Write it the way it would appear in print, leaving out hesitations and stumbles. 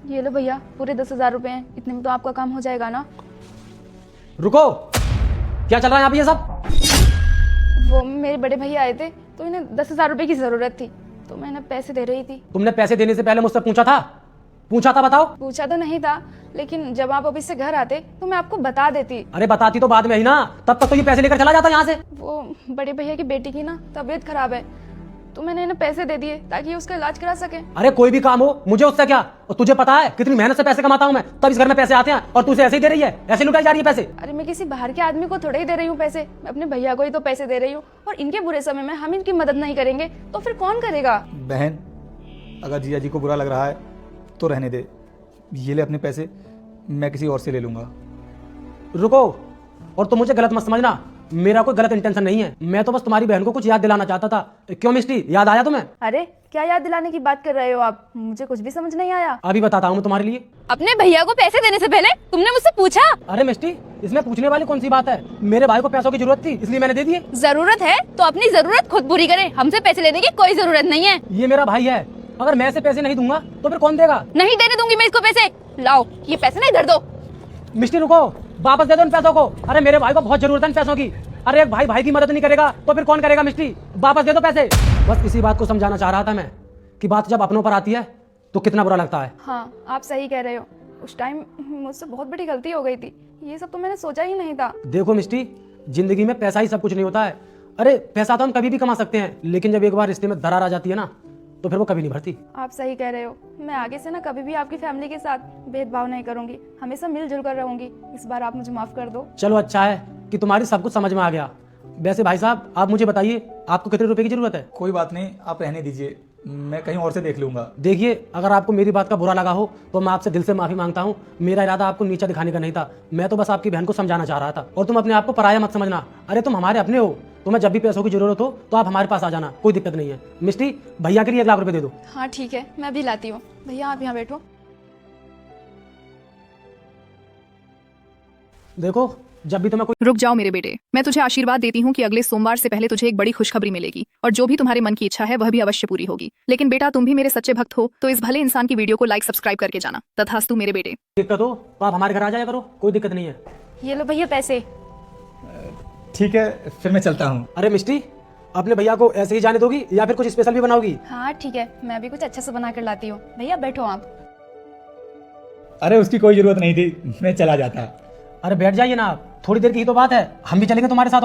ये लो भैया, पूरे 10,000 रुपए हैं। इतने में तो आपका काम हो जाएगा ना? रुको, क्या चल रहा है यहाँ पे ये सब? वो मेरे बड़े भैया आए थे तो इन्हें 10,000 रुपए की जरूरत थी, तो मैंने पैसे दे रही थी। तुमने पैसे देने से पहले मुझसे पूछा था? बताओ। पूछा तो नहीं था, लेकिन जब आप ऑफिस से घर आते तो मैं आपको बता देती। अरे बताती तो बाद में ही ना, तब तक तो ये पैसे लेकर चला जाता यहाँ से। वो बड़े भैया की बेटी की ना तबीयत खराब है, तो मैंने इन्हें पैसे दे दिए ताकि उसका इलाज करा सके। अरे कोई भी काम हो, मुझे उससे क्या? और तुझे पता है कितनी मेहनत से पैसे कमाता हूँ मैं, तब इस घर में पैसे आते हैं और तू उसे ऐसे ही दे रही है, ऐसे लुटाई जा रही है पैसे। अरे मैं किसी बाहर के आदमी को थोड़े ही दे रही हूँ पैसे, मैं अपने भैया को ही तो पैसे दे रही हूँ। और इनके बुरे समय में हम इनकी मदद नहीं करेंगे तो फिर कौन करेगा? बहन, अगर जीजा जी को बुरा लग रहा है तो रहने दे। ये ले अपने पैसे, मैं किसी और से ले लूंगा। रुको, और तुम मुझे गलत मत समझना, मेरा कोई गलत इंटेंशन नहीं है। मैं तो बस तुम्हारी बहन को कुछ याद दिलाना चाहता था। क्यों मिस्टी, याद आया तुम्हें? अरे क्या याद दिलाने की बात कर रहे हो आप? मुझे कुछ भी समझ नहीं आया। अभी बताता हूँ मैं तुम्हारे लिए। अपने भैया को पैसे देने से पहले तुमने मुझसे पूछा? अरे मिस्टी, इसमें पूछने वाली कौन सी बात है? मेरे भाई को पैसों की जरूरत थी, इसलिए मैंने दे दिए। जरूरत है तो अपनी जरूरत खुद पूरी करे, हमसे पैसे लेने की कोई जरूरत नहीं है। ये मेरा भाई है, अगर मैं इसे पैसे नहीं दूंगा तो फिर कौन देगा? नहीं देने दूंगी मैं इसको पैसे। लाओ ये पैसे ना इधर दो। मिस्टी रुको, वापस दे दो इन पैसों को। अरे मेरे भाई को बहुत जरूरत है इन पैसों की। अरे एक भाई भाई की मदद नहीं करेगा तो फिर कौन करेगा? मिस्टी वापस दे दो पैसे। बस इसी बात को समझाना चाह रहा था मैं, कि बात जब अपनों पर आती है तो कितना बुरा लगता है। हाँ आप सही कह रहे हो, उस टाइम मुझसे बहुत बड़ी गलती हो गई थी। ये सब तो मैंने सोचा ही नहीं था। देखो मिस्टी, जिंदगी में पैसा ही सब कुछ नहीं होता है। अरे पैसा तो हम कभी भी कमा सकते हैं, लेकिन जब एक बार रिश्ते में दरार आ जाती है ना, तो फिर वो कभी नहीं भरती। आप सही कह रहे हो, मैं आगे से ना कभी भी आपकी फैमिली के साथ भेदभाव नहीं करूंगी, हमेशा मिलजुल कर रहूंगी। इस बार आप मुझे माफ कर दो। चलो अच्छा है कि तुम्हारी सब कुछ समझ में आ गया। वैसे भाई साहब, आप मुझे बताइए, आपको कितने रुपए की जरूरत है? कोई बात नहीं, आप रहने दीजिए, मैं कहीं और से देख लूंगा। देखिए, अगर आपको मेरी बात का बुरा लगा हो तो मैं आपसे दिल से माफी मांगता हूँ। मेरा इरादा आपको नीचा दिखाने का नहीं था, मैं तो बस आपकी बहन को समझाना चाह रहा था। और तुम अपने आप को पराया मत समझना। अरे तुम हमारे अपने हो, तुम्हें जब भी पैसों की जरूरत हो तो आप हमारे पास आ जाना, कोई दिक्कत नहीं है। मिस्टी, भैया के लिए 1 लाख रुपए दे दो। हाँ ठीक है, मैं भी लाती हूँ। भैया आप यहाँ बैठो। देखो, जब भी तुम्हें कोई रुक जाओ मेरे बेटे, मैं तुझे आशीर्वाद देती हूँ कि अगले सोमवार से पहले तुझे एक बड़ी खुशखबरी मिलेगी और जो भी तुम्हारे मन की इच्छा है वह भी अवश्य पूरी होगी। लेकिन बेटा, तुम भी मेरे सच्चे भक्त हो, तो इस भले इंसान की वीडियो को लाइक सब्सक्राइब करके जाना। तथास्तु मेरे बेटे। दिक्कत हो तो आप हमारे घर आ जाया करो, कोई दिक्कत नहीं है। ये लो भैया पैसे। ठीक है, फिर मैं चलता हूँ। अरे मिस्टी, अपने भैया को ऐसे ही जाने दोगी या फिर कुछ स्पेशल भी बनाओगी? हाँ ठीक है, मैं भी कुछ अच्छा से बना कर लाती हूँ। भैया बैठो आप। अरे उसकी कोई जरूरत नहीं थी, मैं चला जाता। अरे बैठ जाइए ना आप, थोड़ी देर की ही तो बात है, हम भी चलेंगे तुम्हारे साथ।